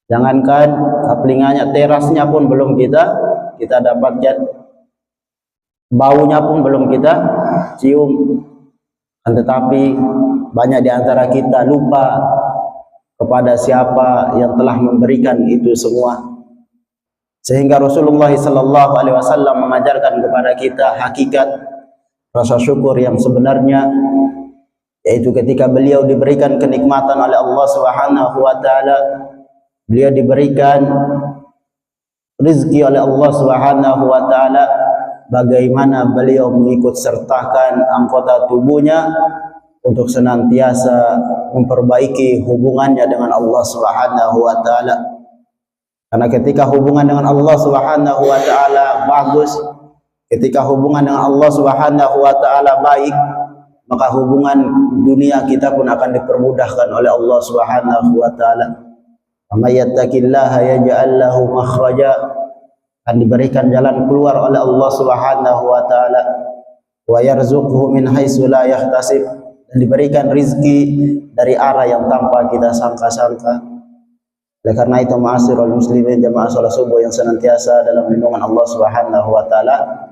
Jangankan kaplingannya, terasnya pun belum kita dapatkan, baunya pun belum kita cium. Tetapi banyak di antara kita lupa kepada siapa yang telah memberikan itu semua, sehingga Rasulullah SAW mengajarkan kepada kita hakikat rasa syukur yang sebenarnya, yaitu ketika beliau diberikan kenikmatan oleh Allah Subhanahu wa taala, beliau diberikan rezeki oleh Allah Subhanahu wa taala, bagaimana beliau mengikut sertakan anggota tubuhnya untuk senantiasa memperbaiki hubungannya dengan Allah Subhanahu wa taala. Karena ketika hubungan dengan Allah Subhanahu wa taala bagus, ketika hubungan dengan Allah Subhanahu wa taala baik, maka hubungan dunia kita pun akan dipermudahkan oleh Allah Subhanahu wa taala. May yattaqillaha yaj'al lahu makhraja, akan diberikan jalan keluar oleh Allah Subhanahu wa taala, wa yarzuqhu min haitsu la yahtasib, dan diberikan rizki dari arah yang tanpa kita sangka-sangka. Oleh karena itu, ma'asyiral muslimin jamaah salat subuh yang senantiasa dalam lindungan Allah Subhanahu wa taala,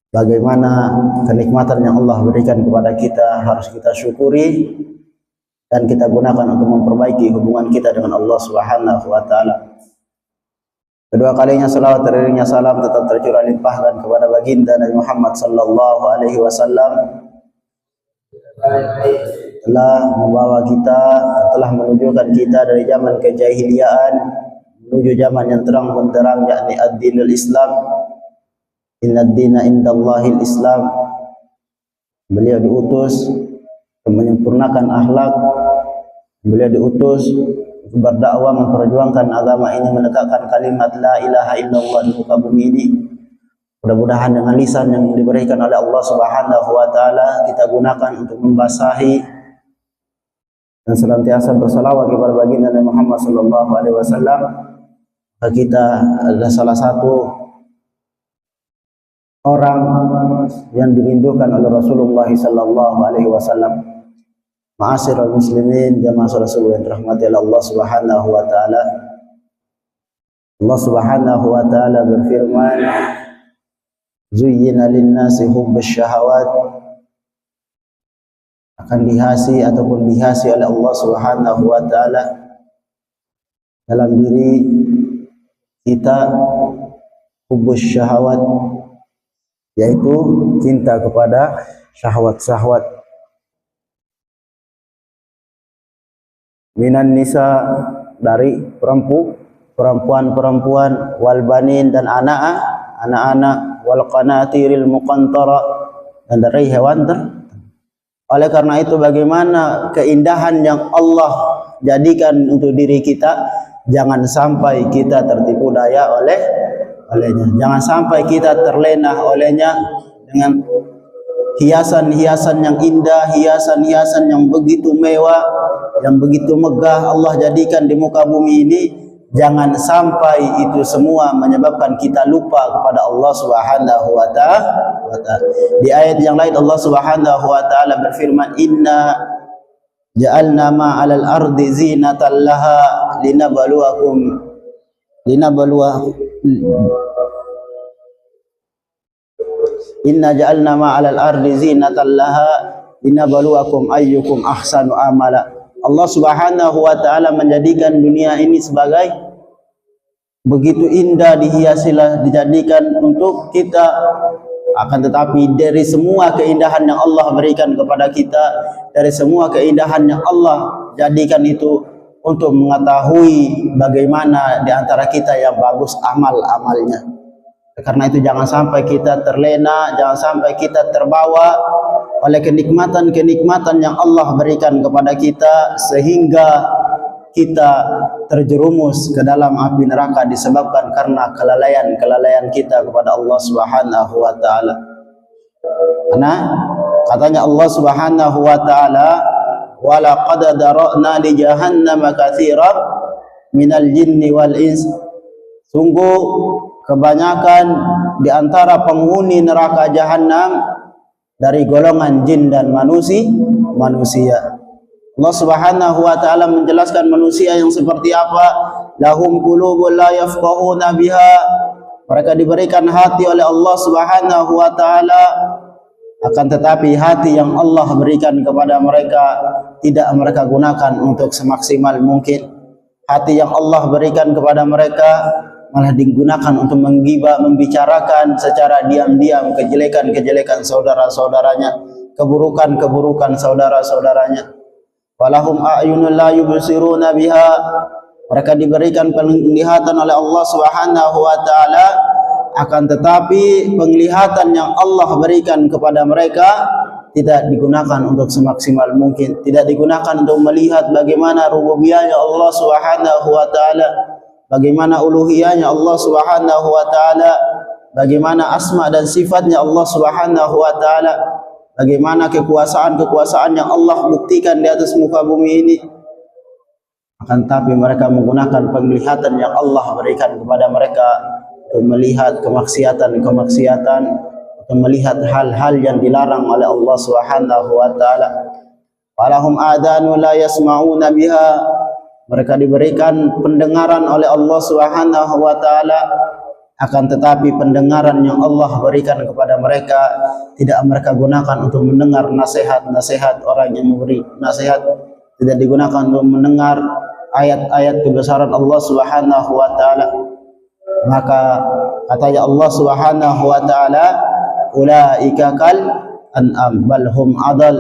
bagaimana kenikmatan yang Allah berikan kepada kita harus kita syukuri dan kita gunakan untuk memperbaiki hubungan kita dengan Allah Subhanahu wa taala. Kedua kalinya salawat teriringnya salam tetap tercurah limpahkan kepada baginda Nabi Muhammad sallallahu alaihi wasallam, telah membawa kita, telah menunjukkan kita dari zaman kejahiliaan menuju zaman yang terang benderang, yakni ad-dinul Islam. Innad dina indallahil Islam. Beliau diutus menyempurnakan akhlak, beliau diutus berdakwah, memperjuangkan agama ini, menegakkan kalimat la ilaha illallah di muka bumi ini. Mudah-mudahan dengan lisan yang diberikan oleh Allah Subhanahu wa taala kita gunakan untuk membasahi dan senantiasa bersalawat kepada baginda Nabi Muhammad sallallahu alaihi wasallam. Kita adalah salah satu orang yang dirindukan oleh Rasulullah sallallahu alaihi wasallam. Ma'asyiral muslimin jamaah salat subuh yang dirahmati Allah Subhanahu wa taala. Allah Subhanahu wa taala berfirman, zuyyina lin-nasi hubbus syahawat, akan dihiasi ataupun dihiasi oleh Allah Subhanahu wa taala dalam diri kita hubbus syahawat, yaitu cinta kepada syahwat-syahwat. Minan nisa, dari perempuan-perempuan, wal banin, dan anak-anak, wal qanatiril muqantara, dan dari hewan Oleh karena itu, bagaimana keindahan yang Allah jadikan untuk diri kita, jangan sampai kita tertipu daya olehnya. Jangan sampai kita terlena olehnya dengan hiasan-hiasan yang indah, hiasan-hiasan yang begitu mewah, yang begitu megah Allah jadikan di muka bumi ini. Jangan sampai itu semua menyebabkan kita lupa kepada Allah Subhanahu wa ta'ala. Di ayat yang lain Allah Subhanahu wa ta'ala berfirman, inna ja'alna ma'alal ardi zinatan laha linabluwakum inna ja'alna ma'alal ardi zinatan laha linabluwakum ayyukum ahsanu amala. Allah Subhanahu wa ta'ala menjadikan dunia ini sebagai begitu indah, dihiasilah, dijadikan untuk kita. Akan tetapi dari semua keindahan yang Allah berikan kepada kita, dari semua keindahan yang Allah jadikan itu untuk mengetahui bagaimana di antara kita yang bagus amal-amalnya. Karena itu jangan sampai kita terlena, jangan sampai kita terbawa oleh kenikmatan-kenikmatan yang Allah berikan kepada kita, sehingga kita terjerumus ke dalam api neraka disebabkan karena kelalaian kita kepada Allah Subhanahu wa ta'ala. Karena katanya Allah Subhanahu wa ta'ala, wa laqad dara'na li jahannama katsiran minal jinni wal ins. Sungguh kebanyakan di antara penghuni neraka jahanam dari golongan jin dan manusia. Allah Subhanahu wa taala menjelaskan manusia yang seperti apa. Lahum qulubun la yafqahuna biha. Mereka diberikan hati oleh Allah Subhanahu wa taala, akan tetapi hati yang Allah berikan kepada mereka tidak mereka gunakan untuk semaksimal mungkin. Hati yang Allah berikan kepada mereka malah digunakan untuk menggibah, membicarakan secara diam-diam kejelekan-kejelekan saudara-saudaranya, keburukan-keburukan saudara-saudaranya. Walahum a'yunun la yubsiruna biha. Mereka diberikan penglihatan oleh Allah Subhanahu wa taala, akan tetapi penglihatan yang Allah berikan kepada mereka tidak digunakan untuk semaksimal mungkin, tidak digunakan untuk melihat bagaimana rububiyahnya Allah Subhanahu wa taala, bagaimana uluhiyahnya Allah Subhanahu wa taala, bagaimana asma dan sifatnya Allah Subhanahu wa taala, bagaimana kekuasaan-kekuasaan yang Allah buktikan di atas muka bumi ini. Akan tapi mereka menggunakan penglihatan yang Allah berikan kepada mereka untuk melihat kemaksiatan-kemaksiatan, untuk melihat hal-hal yang dilarang oleh Allah Subhanahu wa taala. Walahum adanu la yasma'una biha. Mereka diberikan pendengaran oleh Allah Subhanahu wa taala, akan tetapi pendengaran yang Allah berikan kepada mereka tidak mereka gunakan untuk mendengar nasihat-nasihat orang yang memberi nasihat, tidak digunakan untuk mendengar ayat-ayat kebesaran Allah Subhanahu wa taala. Maka katanya Allah Subhanahu wa taala, ulaika kal an'am bal hum adal.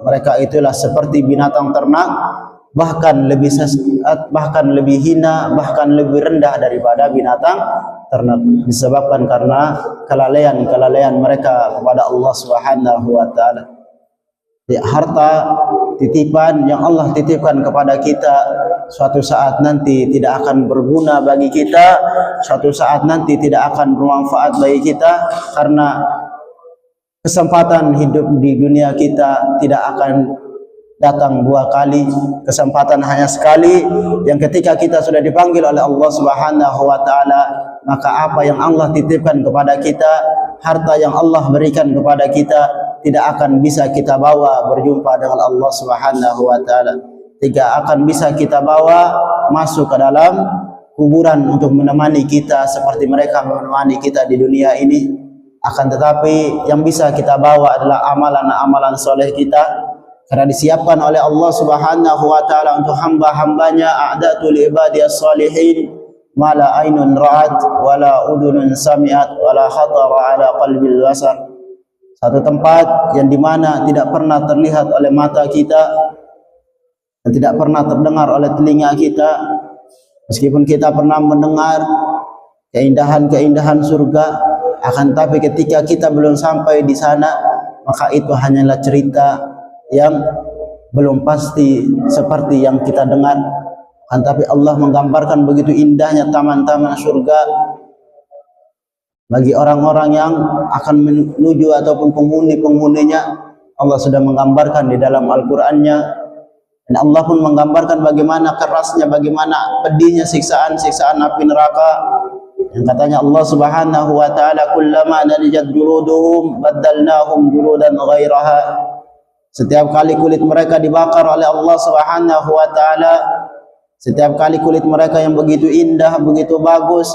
Mereka itulah seperti binatang ternak, bahkan lebih sesat, bahkan lebih hina, bahkan lebih rendah daripada binatang ternak, disebabkan karena kelalaian mereka kepada Allah Subhanahu wa taala. Harta titipan yang Allah titipkan kepada kita suatu saat nanti tidak akan berguna bagi kita, suatu saat nanti tidak akan bermanfaat bagi kita, karena kesempatan hidup di dunia kita tidak akan datang dua kali, kesempatan hanya sekali, yang ketika kita sudah dipanggil oleh Allah Subhanahu wa taala, maka apa yang Allah titipkan kepada kita, harta yang Allah berikan kepada kita, tidak akan bisa kita bawa berjumpa dengan Allah Subhanahu wa taala. Tidak akan bisa kita bawa masuk ke dalam kuburan untuk menemani kita seperti mereka menemani kita di dunia ini. Akan tetapi yang bisa kita bawa adalah amalan-amalan soleh kita, karena disiapkan oleh Allah Subhanahu wa taala untuk hamba-hambanya. A'datu li ibadiyas salihin ma la ainun ra'at wa la udhunun sami'at wa la khatara ala qalbil basar. Satu tempat yang dimana tidak pernah terlihat oleh mata kita dan tidak pernah terdengar oleh telinga kita, meskipun kita pernah mendengar keindahan-keindahan surga, akan tapi ketika kita belum sampai di sana, maka itu hanyalah cerita yang belum pasti seperti yang kita dengar. Akan tapi Allah menggambarkan begitu indahnya taman-taman surga bagi orang-orang yang akan menuju ataupun penghuni-penghuninya. Allah sudah menggambarkan di dalam Al-Qur'annya, dan Allah pun menggambarkan bagaimana kerasnya, bagaimana pedihnya siksaan-siksaan api neraka, yang katanya Allah Subhanahu wa taala, kullama nadijat juluduhum baddalnahum juludan ghairaha. Setiap kali kulit mereka dibakar oleh Allah Subhanahu wa taala, setiap kali kulit mereka yang begitu indah, begitu bagus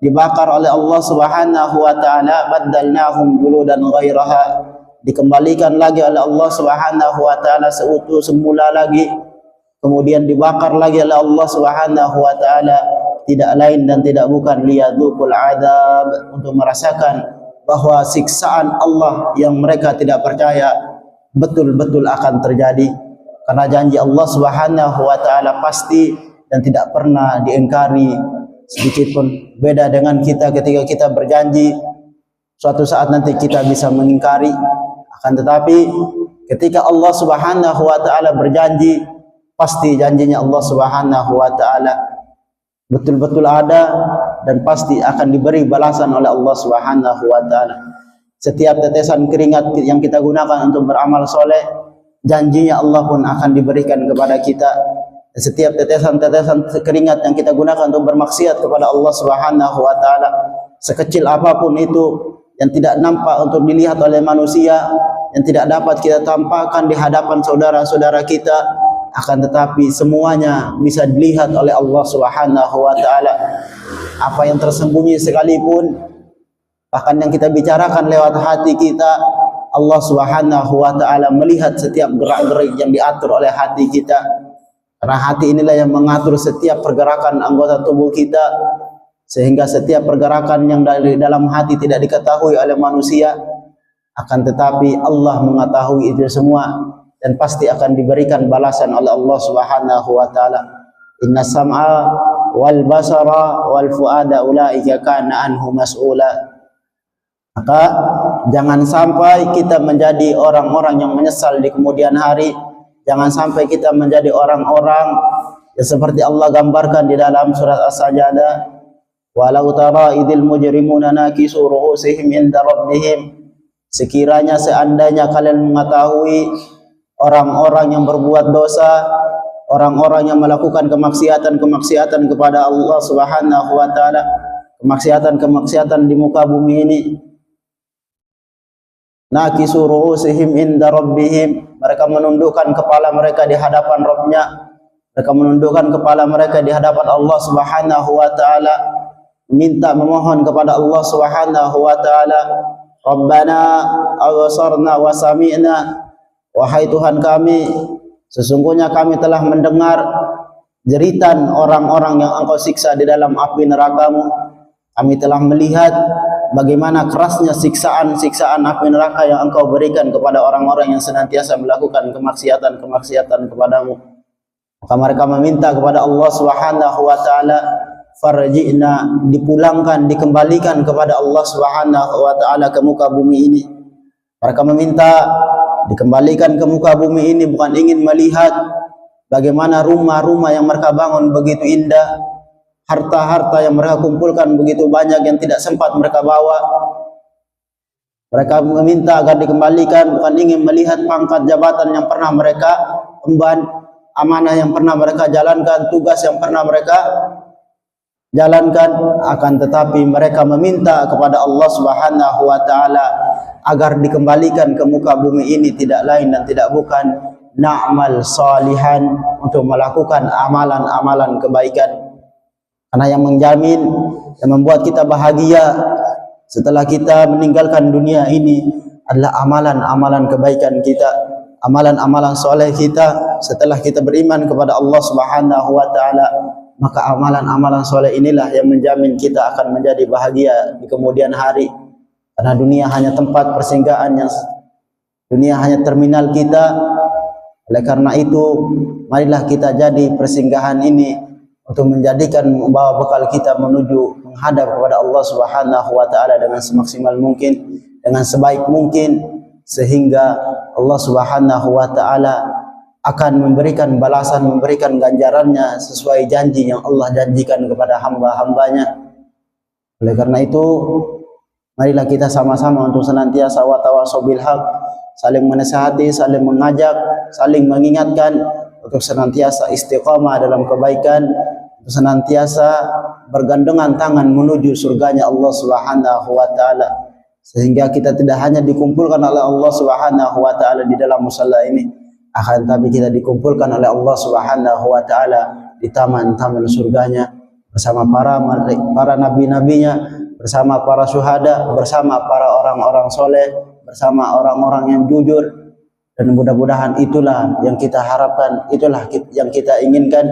dibakar oleh Allah Subhanahu wa taala, baddalnahum juludan ghairaha, dikembalikan lagi oleh Allah Subhanahu wa taala seutuh semula lagi, kemudian dibakar lagi oleh Allah Subhanahu wa taala, tidak lain dan tidak bukan liyadzuqul adzab, untuk merasakan bahwa siksaan Allah yang mereka tidak percaya betul-betul akan terjadi, karena janji Allah Subhanahu wa taala pasti dan tidak pernah diingkari sedikit pun. Beda dengan kita, ketika kita berjanji suatu saat nanti kita bisa mengingkari. Akan tetapi ketika Allah Subhanahu wa taala berjanji, pasti janjinya Allah Subhanahu wa taala betul-betul ada dan pasti akan diberi balasan oleh Allah Subhanahu wa taala. Setiap tetesan keringat yang kita gunakan untuk beramal soleh, janjinya Allah pun akan diberikan kepada kita. Setiap tetesan-tetesan keringat yang kita gunakan untuk bermaksiat kepada Allah Subhanahu wa taala, sekecil apapun itu, yang tidak nampak untuk dilihat oleh manusia, yang tidak dapat kita tampakkan di hadapan saudara-saudara kita, akan tetapi semuanya bisa dilihat oleh Allah Subhanahu wa taala. Apa yang tersembunyi sekalipun, bahkan yang kita bicarakan lewat hati kita, Allah Subhanahu wa taala melihat setiap gerak-gerik yang diatur oleh hati kita. Karena hati inilah yang mengatur setiap pergerakan anggota tubuh kita, sehingga setiap pergerakan yang dari dalam hati tidak diketahui oleh manusia, akan tetapi Allah mengetahui itu semua dan pasti akan diberikan balasan oleh Allah Subhanahu wa taala. Inna sam'a wal basara wal fuada ulaika kana anhu mas'ula. Maka jangan sampai kita menjadi orang-orang yang menyesal di kemudian hari. Jangan sampai kita menjadi orang-orang yang seperti Allah gambarkan di dalam surat As-Sajdah, walau tara idil mujrimuna nakisu ru'usihim inda rabbihim. Sekiranya seandainya kalian mengetahui orang-orang yang berbuat dosa, orang-orang yang melakukan kemaksiatan kepada Allah Subhanahu wa taala, kemaksiatan di muka bumi ini, nakisu ru'usihim inda rabbihim, mereka menundukkan kepala mereka di hadapan Rabb-nya, mereka menundukkan kepala mereka di hadapan Allah Subhanahu wa taala, memohon kepada Allah Subhanahu wa taala, Rabbana absarna wa sami'na, wahai Tuhan kami, sesungguhnya kami telah mendengar jeritan orang-orang yang Engkau siksa di dalam api neraka-Mu. Kami telah melihat bagaimana kerasnya siksaan api neraka yang Engkau berikan kepada orang-orang yang senantiasa melakukan kemaksiatan kepadamu. Maka mereka meminta kepada Allah Subhanahu wa taala, farji'na, dipulangkan, dikembalikan kepada Allah Subhanahu wa taala ke muka bumi ini. Mereka meminta dikembalikan ke muka bumi ini bukan ingin melihat bagaimana rumah-rumah yang mereka bangun begitu indah, harta-harta yang mereka kumpulkan begitu banyak yang tidak sempat mereka bawa. Mereka meminta agar dikembalikan, bukan ingin melihat pangkat jabatan yang pernah mereka emban, amanah yang pernah mereka jalankan, tugas yang pernah mereka jalankan. Akan tetapi mereka meminta kepada Allah Subhanahu wa taala agar dikembalikan ke muka bumi ini tidak lain dan tidak bukan na'mal salihan, untuk melakukan amalan-amalan kebaikan. Karena yang menjamin dan membuat kita bahagia setelah kita meninggalkan dunia ini adalah amalan-amalan kebaikan kita, amalan-amalan soleh kita setelah kita beriman kepada Allah Subhanahu wa taala. Maka amalan-amalan soleh inilah yang menjamin kita akan menjadi bahagia di kemudian hari. Karena dunia hanya tempat persinggahan, dunia hanya terminal kita. Oleh karena itu, marilah kita jadi persinggahan ini untuk menjadikan membawa bekal kita menuju menghadap kepada Allah Subhanahu wa taala dengan semaksimal mungkin, dengan sebaik mungkin, sehingga Allah Subhanahu wa taala akan memberikan balasan, memberikan ganjarannya sesuai janji yang Allah janjikan kepada hamba-hambanya. Oleh karena itu, marilah kita sama-sama untuk senantiasa watawasau bil haq, saling menasihati, saling mengajak, saling mengingatkan untuk senantiasa istiqamah dalam kebaikan, untuk senantiasa bergandengan tangan menuju surganya Allah Subhanahu wa taala, sehingga kita tidak hanya dikumpulkan oleh Allah Subhanahu wa taala di dalam musalla ini, akan tapi kita dikumpulkan oleh Allah Subhanahu wa taala di taman-taman surganya bersama para nabi-nabinya, bersama para syuhada, bersama para orang-orang soleh, bersama orang-orang yang jujur. Dan mudah-mudahan itulah yang kita harapkan, itulah yang kita inginkan.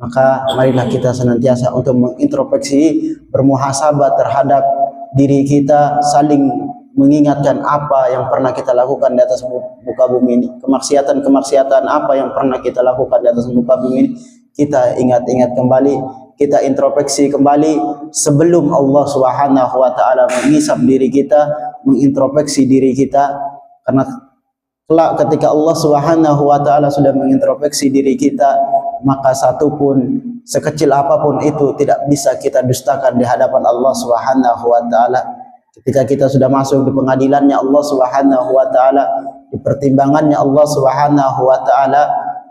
Maka marilah kita senantiasa untuk mengintrospeksi, bermuhasabah terhadap diri kita, saling mengingatkan apa yang pernah kita lakukan di atas muka bumi ini, kemaksiatan apa yang pernah kita lakukan di atas muka bumi ini, kita ingat-ingat kembali, kita introspeksi kembali sebelum Allah Subhanahu wa taala mengisap diri kita, mengintrospeksi diri kita. Karena kelak ketika Allah Subhanahu wa taala sudah mengintrospeksi diri kita, maka satupun sekecil apapun itu tidak bisa kita dustakan di hadapan Allah Subhanahu wa taala. Ketika kita sudah masuk di pengadilannya Allah Subhanahu wa taala, di pertimbangannya Allah Subhanahu wa taala,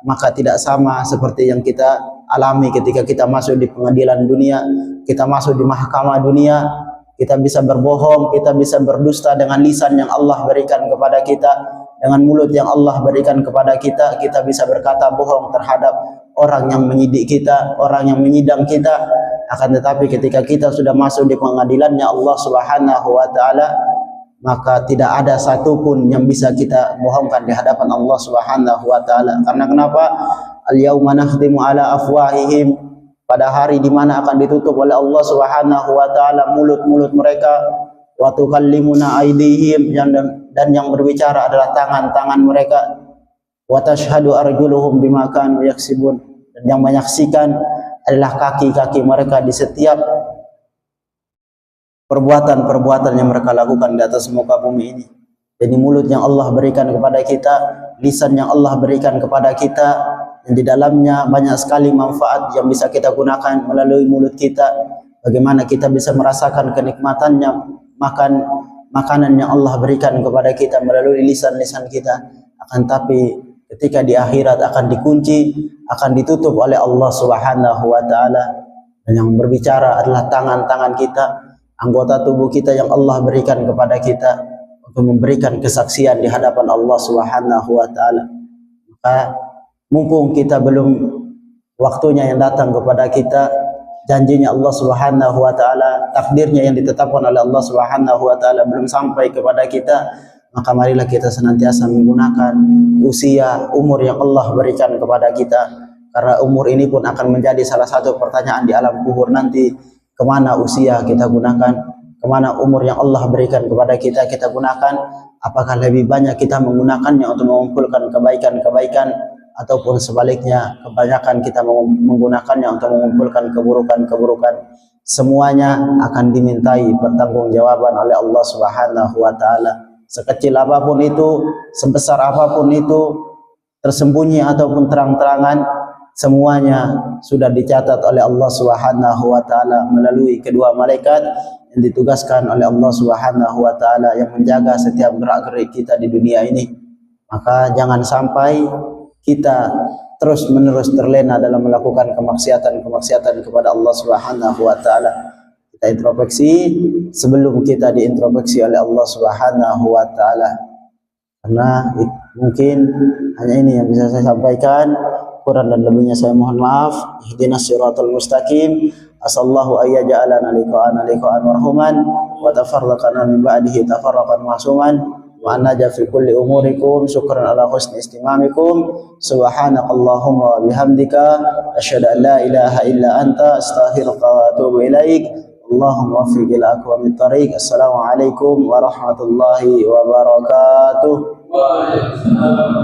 maka tidak sama seperti yang kita alami ketika kita masuk di pengadilan dunia, kita masuk di mahkamah dunia. Kita bisa berbohong, kita bisa berdusta dengan lisan yang Allah berikan kepada kita. dengan mulut yang Allah berikan kepada kita, kita bisa berkata bohong terhadap orang yang menyidik kita, orang yang menyidang kita. Akan tetapi ketika kita sudah masuk di pengadilannya Allah Subhanahu wa taala, maka tidak ada satupun yang bisa kita bohongkan di hadapan Allah Subhanahu wa taala. Karena kenapa? Al-yauma nakhtimu ala afwahihim, pada hari di mana akan ditutup oleh Allah Subhanahu wa taala mulut-mulut mereka, wa tukallimuna aydihim, dan yang berbicara adalah tangan-tangan mereka, wa tashhadu arjuluhum bima kanu yaksibun, dan yang menyaksikan adalah kaki-kaki mereka di setiap perbuatan-perbuatan yang mereka lakukan di atas muka bumi ini. Jadi mulut yang Allah berikan kepada kita, lisan yang Allah berikan kepada kita, yang di dalamnya banyak sekali manfaat yang bisa kita gunakan melalui mulut kita. Bagaimana kita bisa merasakan kenikmatannya makan makanan yang Allah berikan kepada kita melalui lisan-lisan kita. Akan tapi ketika di akhirat akan dikunci, akan ditutup oleh Allah Subhanahu wa taala. Dan yang berbicara adalah tangan-tangan kita, anggota tubuh kita yang Allah berikan kepada kita untuk memberikan kesaksian di hadapan Allah Subhanahu wa taala. Maka mumpung kita belum waktunya yang datang kepada kita, janjinya Allah Subhanahu wa taala, takdirnya yang ditetapkan oleh Allah Subhanahu wa taala belum sampai kepada kita, maka marilah kita senantiasa menggunakan usia, umur yang Allah berikan kepada kita. Karena umur ini pun akan menjadi salah satu pertanyaan di alam kubur nanti. Kemana usia kita gunakan, kemana umur yang Allah berikan kepada kita gunakan, apakah lebih banyak kita menggunakannya untuk mengumpulkan kebaikan-kebaikan, ataupun sebaliknya kebanyakan kita menggunakannya untuk mengumpulkan keburukan-keburukan. Semuanya akan dimintai pertanggungjawaban oleh Allah Subhanahu wa taala. Sekecil apapun itu, sebesar apapun itu, tersembunyi ataupun terang-terangan, semuanya sudah dicatat oleh Allah Subhanahu wa taala melalui kedua malaikat yang ditugaskan oleh Allah Subhanahu wa taala yang menjaga setiap gerak-gerik kita di dunia ini. Maka jangan sampai kita terus-menerus terlena dalam melakukan kemaksiatan kepada Allah Subhanahu wa taala. Kita introspeksi sebelum kita diintrospeksi oleh Allah Subhanahu wa taala. Karena mungkin hanya ini yang bisa saya sampaikan. Kurang dan lebihnya saya mohon maaf. Ihdinas siratal mustaqim. Asallahu ayyaja'alana liqa'an marhuman wa tafarraqana min ba'dihi tafarraqan ma'suman wa anaja fi kulli umurikum. Syukran ala husni istimamikum. Subhanakallahumma wa bihamdika asyhadu an la ilaha illa anta astaghfiruka wa atubu ilaik. Allahumma waffiq ila aqwamit thariq. Assalamualaikum warahmatullahi wabarakatuh. Waalaikumsalam.